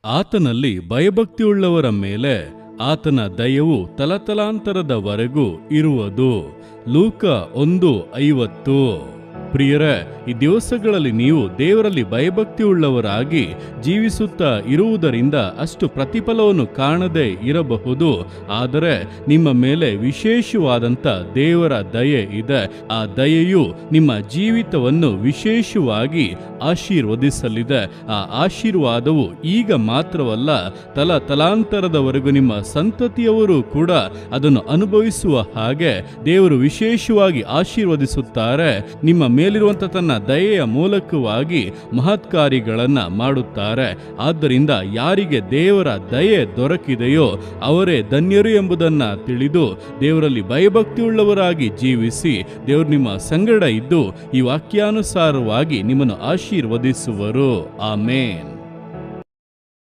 ಆತನಲ್ಲಿ ಭಯಭಕ್ತಿಯುಳ್ಳವರ ಮೇಲೆ ಆತನ ದಯವು ತಲತಲಾಂತರದವರೆಗೂ ಇರುವುದು. ಲೂಕ 1:50. ಪ್ರಿಯರೇ, ಈ ದಿವಸಗಳಲ್ಲಿ ನೀವು ದೇವರಲ್ಲಿ ಭಯಭಕ್ತಿಯುಳ್ಳವರಾಗಿ ಜೀವಿಸುತ್ತಾ ಇರುವುದರಿಂದ ಅಷ್ಟು ಪ್ರತಿಫಲವನ್ನು ಕಾಣದೇ ಇರಬಹುದು. ಆದರೆ ನಿಮ್ಮ ಮೇಲೆ ವಿಶೇಷವಾದಂಥ ದೇವರ ದಯೆ ಇದೆ. ಆ ದಯೆಯು ನಿಮ್ಮ ಜೀವಿತವನ್ನು ವಿಶೇಷವಾಗಿ ಆಶೀರ್ವದಿಸಲಿದೆ. ಆ ಆಶೀರ್ವಾದವು ಈಗ ಮಾತ್ರವಲ್ಲ, ತಲಾಂತರದವರೆಗೂ ನಿಮ್ಮ ಸಂತತಿಯವರು ಕೂಡ ಅದನ್ನು ಅನುಭವಿಸುವ ಹಾಗೆ ದೇವರು ವಿಶೇಷವಾಗಿ ಆಶೀರ್ವದಿಸುತ್ತಾರೆ. ನಿಮ್ಮ ಮೇಲಿರುವಂಥ ತನ್ನ ದಯೆಯ ಮೂಲಕವಾಗಿ ಮಹತ್ಕಾರ್ಯಗಳನ್ನು ಮಾಡುತ್ತಾರೆ. ಆದ್ದರಿಂದ ಯಾರಿಗೆ ದೇವರ ದಯೆ ದೊರಕಿದೆಯೋ ಅವರೇ ಧನ್ಯರು ಎಂಬುದನ್ನು ತಿಳಿದು ದೇವರಲ್ಲಿ ಭಯಭಕ್ತಿಯುಳ್ಳವರಾಗಿ ಜೀವಿಸಿ, ದೇವರು ನಿಮ್ಮ ಸಂಗಡ ಇದ್ದು ಈ ವಾಕ್ಯಾನುಸಾರವಾಗಿ ನಿಮ್ಮನ್ನು ಆಶೀರ್ವದಿಸುವರು. ಆಮೇನ್.